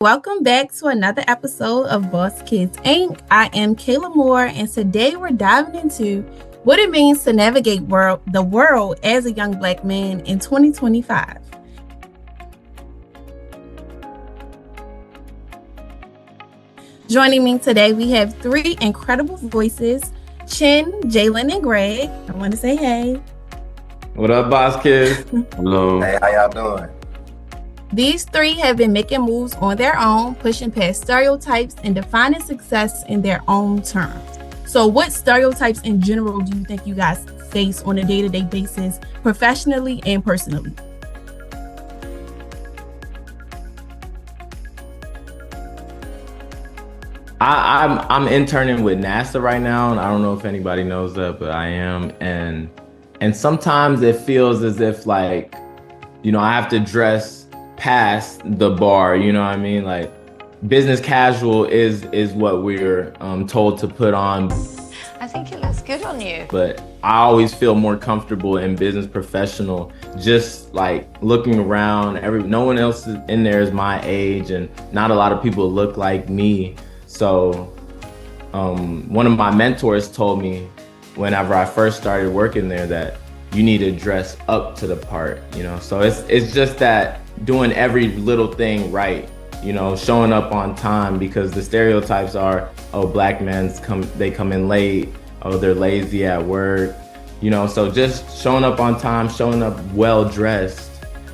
Welcome back to another episode of Boss Kids Inc. I am Kayla Moore, and today we're diving into what it means to navigate the world as a young Black man in 2025. Joining me today, we have three incredible voices, Chin, Jalen, and Greg. I want to say hey. What up, Boss Kids? Hello. Hey, how y'all doing? These three have been making moves on their own, pushing past stereotypes and defining success in their own terms. So what stereotypes in general do you think you guys face on a day-to-day basis, professionally and personally? I'm interning with NASA right now, and I don't know if anybody knows that, but I am. And sometimes it feels as if I have to dress past the bar, you know what I mean? Like business casual is what we're told to put on. I think it looks good on you. But I always feel more comfortable in business professional, just like looking around. No one else in there is my age, and not a lot of people look like me. So one of my mentors told me whenever I first started working there that you need to dress up to the part, you know? So it's just that doing every little thing right, you know, showing up on time, because the stereotypes are, oh, Black men come in late, oh, they're lazy at work, you know? So just showing up on time, showing up well dressed,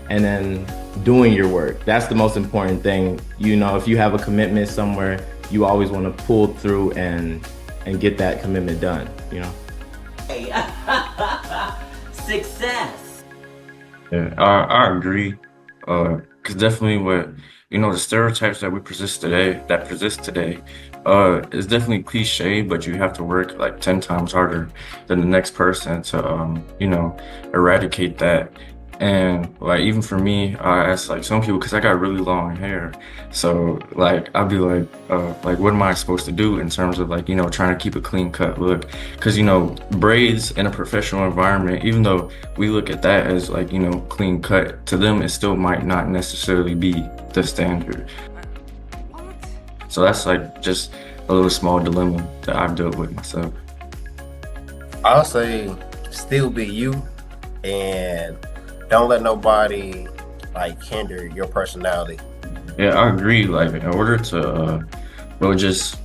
and then doing your work. That's the most important thing. You know, if you have a commitment somewhere, you always want to pull through and get that commitment done, you know? Hey. Success. Yeah, I agree. Because definitely the stereotypes that persist today, is definitely cliche, but you have to work like 10 times harder than the next person to, eradicate that. And like, even for me, I ask like some people, because I got really long hair. So like, I'll be like, what am I supposed to do in terms of like, trying to keep a clean cut look? Because, braids in a professional environment, even though we look at that as like, clean cut, to them, it still might not necessarily be the standard. So that's like just a little small dilemma that I've dealt with myself. I'll say still be you, and don't let nobody like hinder your personality. Yeah, I agree. Like, in order to, just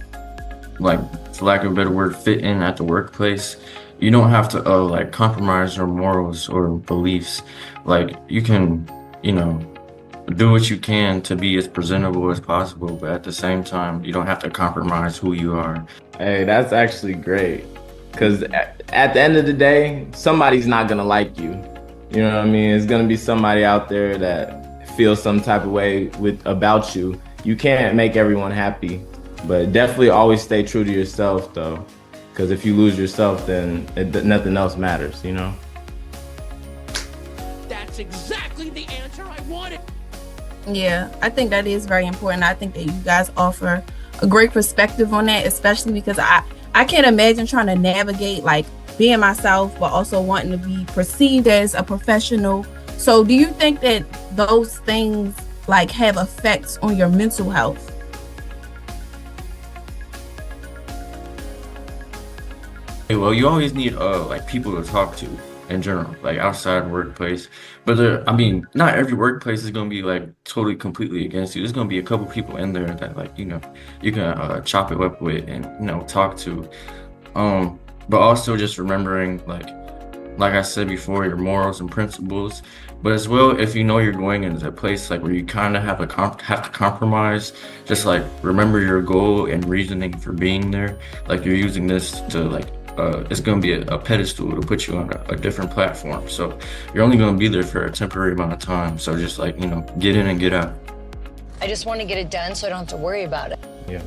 like, for lack of a better word, fit in at the workplace, you don't have to like compromise your morals or beliefs. Like, you can, do what you can to be as presentable as possible, but at the same time, you don't have to compromise who you are. Hey, that's actually great, because at the end of the day, somebody's not gonna like you. You know what I mean? It's gonna be somebody out there that feels some type of way about you. You can't make everyone happy, but definitely always stay true to yourself, though, because if you lose yourself, then nothing else matters, you know? That's exactly the answer I wanted. Yeah, I think that is very important. I think that you guys offer a great perspective on that, especially because I can't imagine trying to navigate like being myself, but also wanting to be perceived as a professional. So do you think that those things like have effects on your mental health? Well, you always need like people to talk to in general, like outside workplace. But not every workplace is gonna be like totally completely against you. There's gonna be a couple people in there that like you can chop it up with and talk to. But also just remembering like I said before, your morals and principles. But as well, if you're going into a place like where you kind of have to compromise, just like remember your goal and reasoning for being there. Like you're using this to like it's going to be a pedestal to put you on a different platform. So you're only going to be there for a temporary amount of time. So just like get in and get out. I just want to get it done so I don't have to worry about it. Yeah.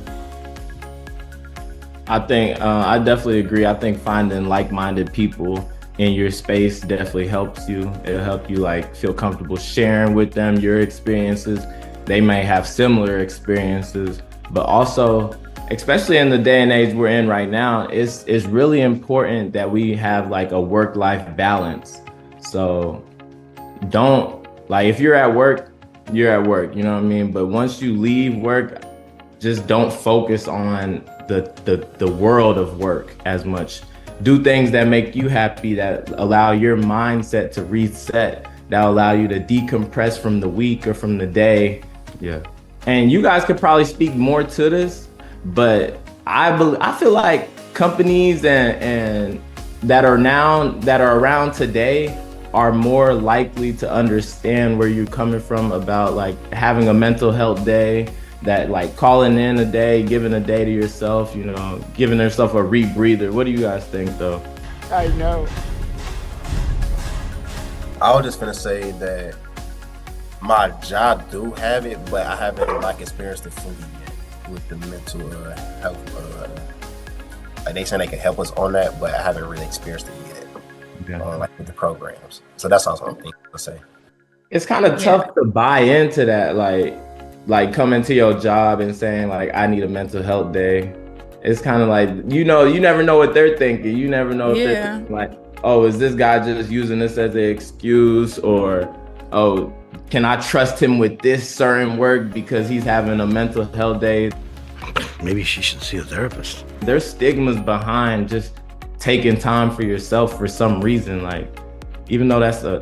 I think I definitely agree. I think finding like-minded people in your space definitely helps you. It'll help you like feel comfortable sharing with them your experiences. They may have similar experiences, but also, especially in the day and age we're in right now, it's really important that we have like a work-life balance. So don't, like, if you're at work you're at work, you know what I mean? But once you leave work, just don't focus on the world of work as much. Do things that make you happy, that allow your mindset to reset, that allow you to decompress from the week or from the day. Yeah. And you guys could probably speak more to this, but I feel like companies and that are around today are more likely to understand where you're coming from about like having a mental health day, that like calling in a day, giving a day to yourself, you know, giving yourself a rebreather. What do you guys think though? I know. I was just gonna say that my job do have it, but I haven't like experienced it fully yet with the mental health. Like they say they can help us on that, but I haven't really experienced it yet. Okay. Like with the programs. So that's also what I'm thinking to say. It's kind of tough to buy into that, like coming to your job and saying like, I need a mental health day. It's kind of like, you never know what they're thinking. You never know if they're thinking like, oh, is this guy just using this as an excuse? Or, oh, can I trust him with this certain work because he's having a mental health day? Maybe she should see a therapist. There's stigmas behind just taking time for yourself for some reason. Like, even though that's a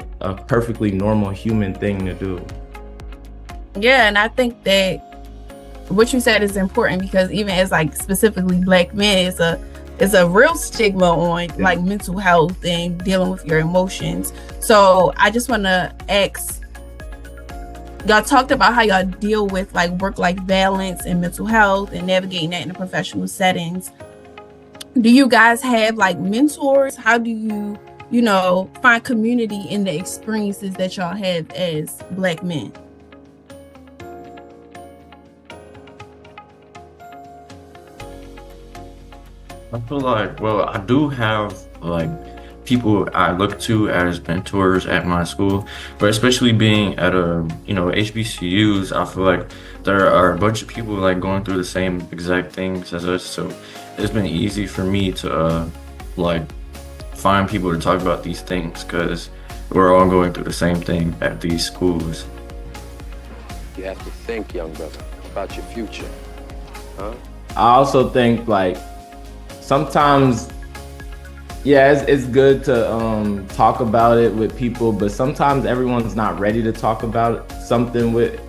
perfectly normal human thing to do. Yeah, and I think that what you said is important because even as like specifically Black men, it's a real stigma on like mental health and dealing with your emotions. So I just want to ask, y'all talked about how y'all deal with like work-life balance and mental health and navigating that in the professional settings. Do you guys have like mentors? How do you, find community in the experiences that y'all have as Black men? I feel like, well, I do have like people I look to as mentors at my school, but especially being at HBCUs, I feel like there are a bunch of people like going through the same exact things as us. So it's been easy for me to like find people to talk about these things because we're all going through the same thing at these schools. You have to think, young brother, about your future, huh? I also think like sometimes, it's good to talk about it with people, but sometimes everyone's not ready to talk about something with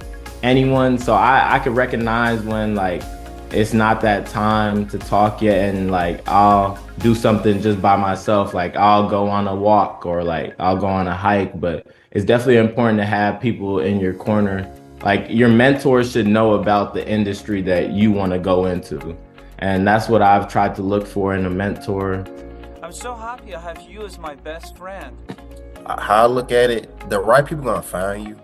anyone. So I could recognize when like it's not that time to talk yet, and like I'll do something just by myself, like I'll go on a walk or like I'll go on a hike. But it's definitely important to have people in your corner. Like your mentors should know about the industry that you want to go into. And that's what I've tried to look for in a mentor. I'm so happy I have you as my best friend. How I look at it, the right people gonna find you,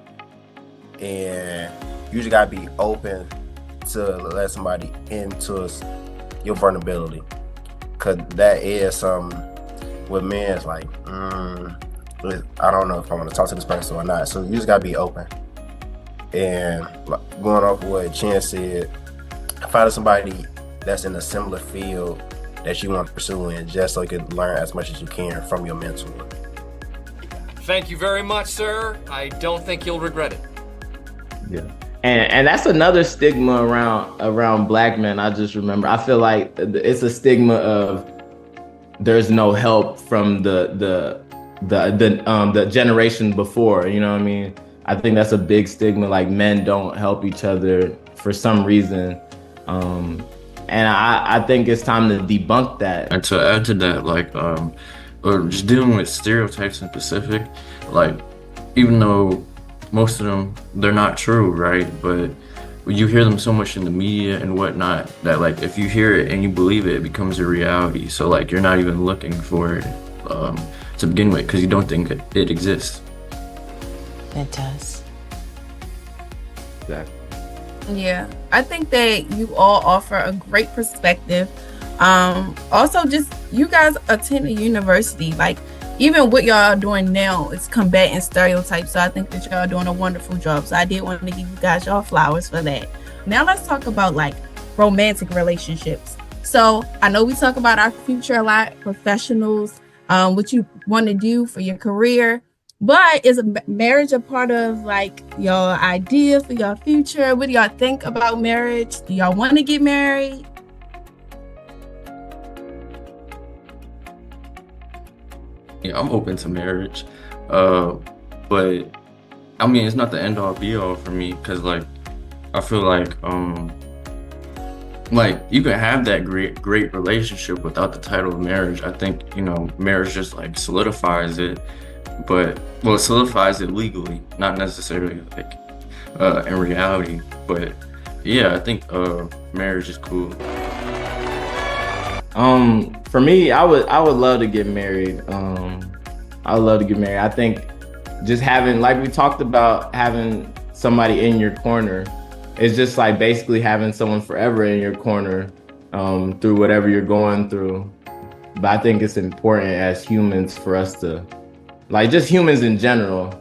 and you just gotta be open to let somebody into your vulnerability, cause that is something with men. It's like, I don't know if I want to talk to this person or not. So you just gotta be open. And like, going off what Chen said, find somebody that's in a similar field that you want to pursue in, just so you can learn as much as you can from your mentor. Thank you very much, sir. I don't think you'll regret it. Yeah. And that's another stigma around Black men. I just remember, I feel like it's a stigma of there's no help from the generation before, you know what I mean? I think that's a big stigma, like men don't help each other for some reason. And I think it's time to debunk that. And to add to that, like, or just dealing with stereotypes in specific, like, even though most of them, they're not true, right? But you hear them so much in the media and whatnot that, like, if you hear it and you believe it, it becomes a reality. So, like, you're not even looking for it to begin with because you don't think it exists. It does. Exactly. Yeah, I think that you all offer a great perspective. Also, just you guys attend a university, like even what y'all are doing now is combating stereotypes. So I think that y'all are doing a wonderful job. So I did want to give you guys y'all flowers for that. Now let's talk about like romantic relationships. So I know we talk about our future a lot, professionals, what you want to do for your career. But is marriage a part of like your idea for your future? What do y'all think about marriage? Do y'all want to get married? Yeah, I'm open to marriage, but I mean it's not the end all be all for me because like I feel like you can have that great relationship without the title of marriage. I think marriage just like solidifies it, but well, it solidifies it legally, not necessarily like in reality. But yeah, I think marriage is cool. For me, I would love to get married. I would love to get married. I think just having, like we talked about, having somebody in your corner, it's just like basically having someone forever in your corner through whatever you're going through. But I think it's important as humans for us to, like just humans in general,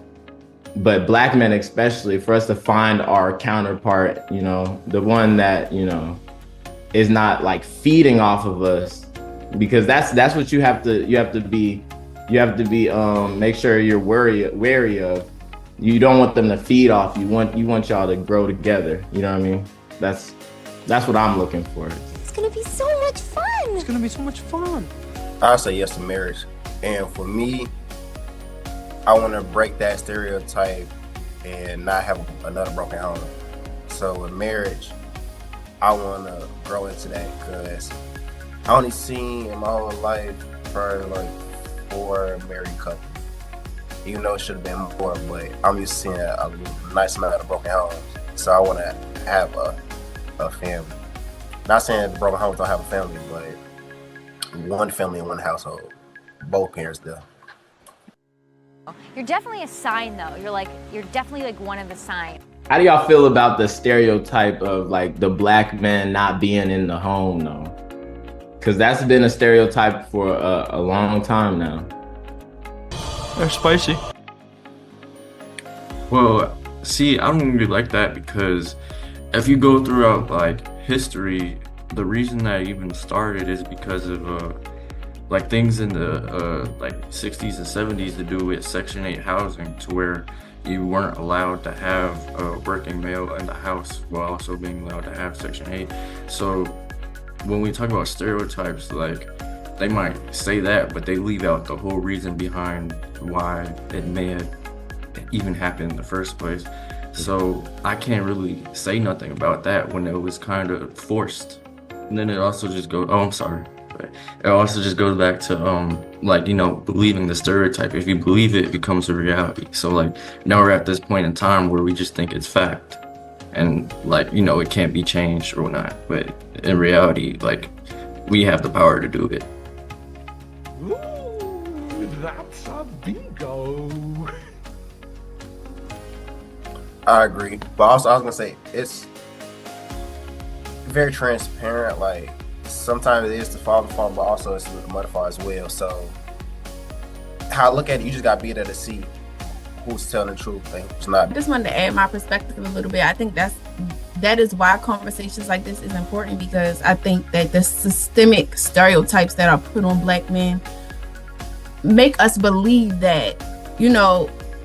but Black men especially, for us to find our counterpart, the one that, is not like feeding off of us, because that's what you have to be make sure you're wary of. You don't want them to feed off you. You want y'all to grow together. You know what I mean? That's what I'm looking for. It's gonna be so much fun. It's gonna be so much fun. I say yes to marriage, and for me, I want to break that stereotype and not have another broken home. So with marriage, I want to grow into that because I only seen in my whole life probably like 4 married couples. Even though it should have been more, but I'm used to seeing a nice amount of broken homes. So I want to have a family. Not saying that the broken homes don't have a family, but one family in one household. Both parents do. You're definitely a sign, though. You're definitely like one of the signs. How do y'all feel about the stereotype of like the Black man not being in the home though? Because that's been a stereotype for a long time now. They're spicy. Well, see, I don't really like that because if you go throughout like history, the reason that it even started is because of like things in the like 60s and 70s to do with Section 8 housing, to where you weren't allowed to have a working male in the house while also being allowed to have Section 8. So when we talk about stereotypes, like they might say that, but they leave out the whole reason behind why it may have even happened in the first place. So I can't really say nothing about that when it was kind of forced. And then it also just goes, oh, I'm sorry. But it also just goes back to like, believing the stereotype. If you believe it, it becomes a reality. So like now we're at this point in time where we just think it's fact. And like, it can't be changed or not. But in reality, like we have the power to do it. Ooh, that's a bingo. I agree, but also I was gonna say it's very transparent. Like sometimes it is the father's fault, but also it's the mother's fault as well. So how I look at it, you just gotta be there to see who's telling the truth and who's not. I just wanted to add my perspective a little bit. I think that is why conversations like this is important, because I think that the systemic stereotypes that are put on Black men make us believe that,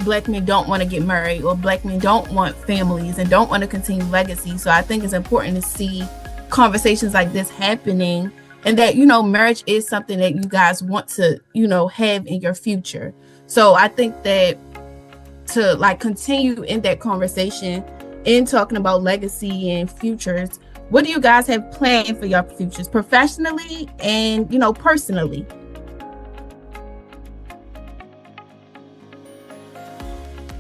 Black men don't want to get married, or Black men don't want families and don't want to continue legacy. So I think it's important to see conversations like this happening, and that, marriage is something that you guys want to, have in your future. So I think that to like continue in that conversation in talking about legacy and futures, what do you guys have planned for your futures, professionally and, personally?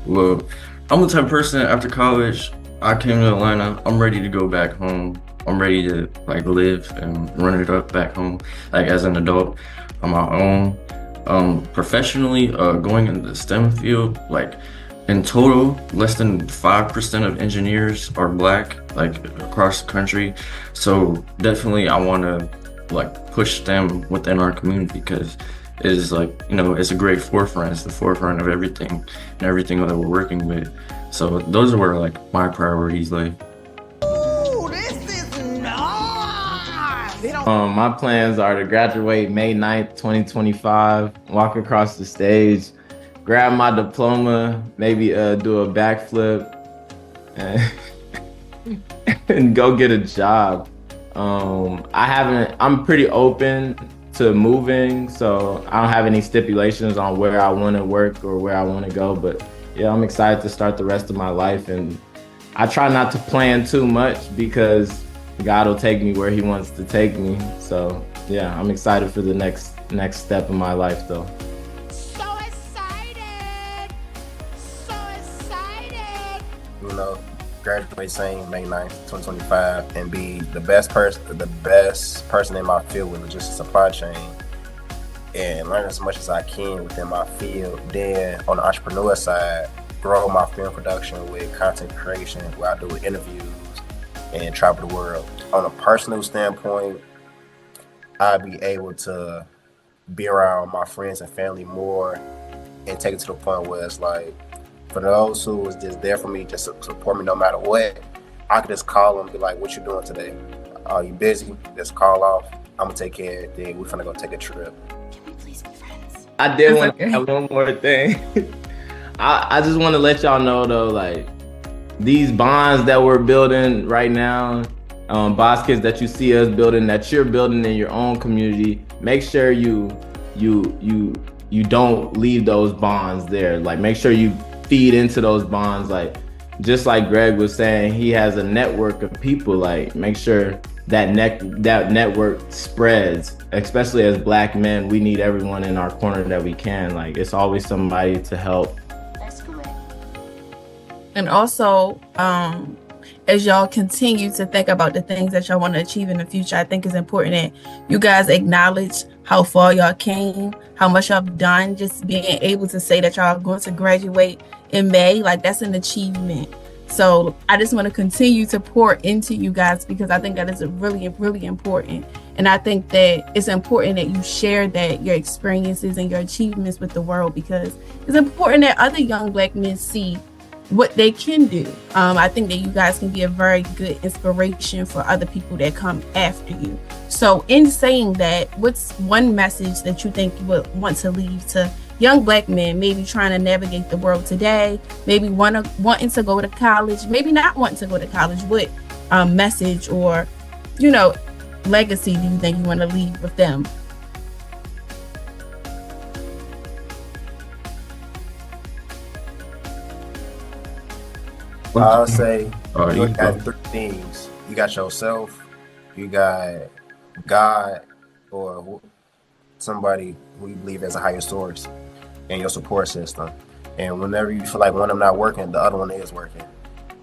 Well, I'm the type of person after college, I came to Atlanta, I'm ready to go back home. I'm ready to like live and run it up back home, like as an adult on my own. Professionally, going into the STEM field, like in total, less than 5% of engineers are Black, like across the country. So definitely I want to like push STEM within our community, because it is like, it's a great forefront. It's the forefront of everything and everything that we're working with. So those are where like my priorities lay. Ooh, this is nice. My plans are to graduate May 9th, 2025, walk across the stage, grab my diploma, maybe do a backflip, and, and go get a job. I'm pretty open to moving, so I don't have any stipulations on where I want to work or where I want to go. But yeah, I'm excited to start the rest of my life, and I try not to plan too much because God will take me where He wants to take me. So yeah, I'm excited for the next step in my life, though. So excited! So excited! You know, graduate same May 9th, 2025, and be the best person in my field with logistics supply chain, and learn as much as I can within my field. Then on the entrepreneur side, grow my film production with content creation, where I do interviews and travel the world. On a personal standpoint, I'll be able to be around my friends and family more and take it to the point where it's like, for those who was just there for me, just support me no matter what, I could just call them and be like, what you doing today? Are you busy? Just call off. I'm gonna take care of it. Then we're gonna go take a trip. Can we please be friends? I did want to have one more thing. I just want to let y'all know though, like, these bonds that we're building right now, Boss Kids, that you see us building, that you're building in your own community, make sure you don't leave those bonds there. Like, make sure you feed into those bonds. Like, just like Greg was saying, he has a network of people. Like, make sure that network spreads. Especially as Black men, we need everyone in our corner that we can. Like, it's always somebody to help. That's correct. And also, as y'all continue to think about the things that y'all want to achieve in the future, I think it's important that you guys acknowledge how far y'all came, how much y'all have done. Just being able to say that y'all are going to graduate in May, like, that's an achievement. So I just want to continue to pour into you guys, because I think that is really, really important. And I think that it's important that you share that, your experiences and your achievements with the world, because it's important that other young Black men see what they can do. I think that you guys can be a very good inspiration for other people that come after you. So in saying that, what's one message that you think you would want to leave to young Black men, maybe trying to navigate the world today, maybe wanting to go to college, maybe not wanting to go to college? What message or, legacy do you think you want to leave with them? I'll say you got three things. You got yourself, you got God, or somebody who you believe as a higher source, and your support system. And whenever you feel like one of them not working, the other one is working.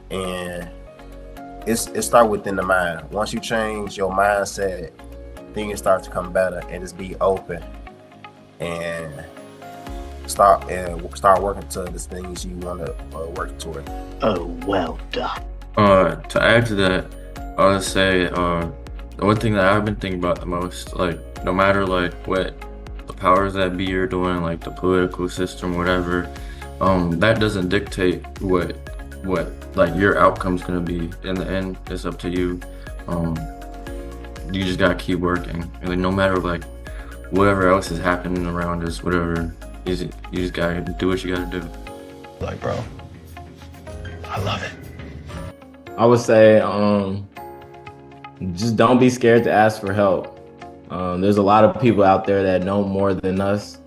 And it starts within the mind. Once you change your mindset, things start to come better, and just be open and start working to the things you want to work toward. Oh, well done. To add to that, I would say the one thing that I've been thinking about the most, like, no matter like what the powers that be are doing, like the political system, whatever, that doesn't dictate what like your outcome's gonna be. In the end, it's up to you. You just gotta keep working, and like, no matter like whatever else is happening around us, whatever, you just gotta do what you gotta do. Like, bro, I love it. I would say, just don't be scared to ask for help. There's a lot of people out there that know more than us.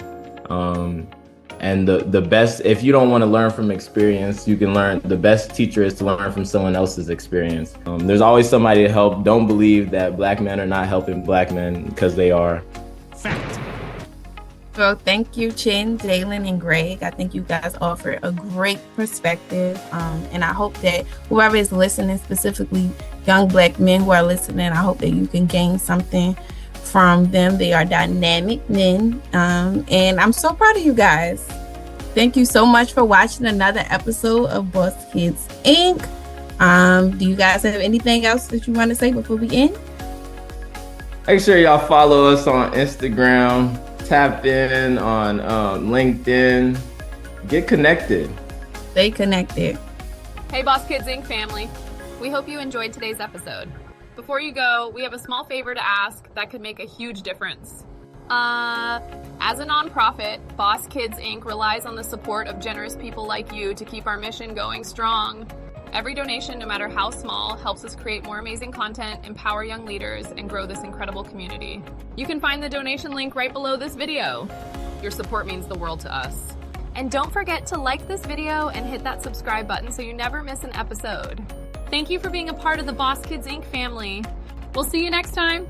And the best, if you don't want to learn from experience, you can learn, the best teacher is to learn from someone else's experience. There's always somebody to help. Don't believe that Black men are not helping Black men, because they are. Fact. Well, thank you, Chin, Jalen, and Greg. I think you guys offer a great perspective. And I hope that whoever is listening, specifically young Black men who are listening, I hope that you can gain something from them. They are dynamic men. And I'm so proud of you guys. Thank you so much for watching another episode of Boss Kids Inc. Do you guys have anything else that you want to say before we end? Make sure y'all follow us on Instagram. Tap in on LinkedIn. Get connected. Stay connected. Hey, Boss Kids Inc. family. We hope you enjoyed today's episode. Before you go, we have a small favor to ask that could make a huge difference. As a nonprofit, Boss Kidz Inc. relies on the support of generous people like you to keep our mission going strong. Every donation, no matter how small, helps us create more amazing content, empower young leaders, and grow this incredible community. You can find the donation link right below this video. Your support means the world to us. And don't forget to like this video and hit that subscribe button so you never miss an episode. Thank you for being a part of the Boss Kidz Inc. family. We'll see you next time.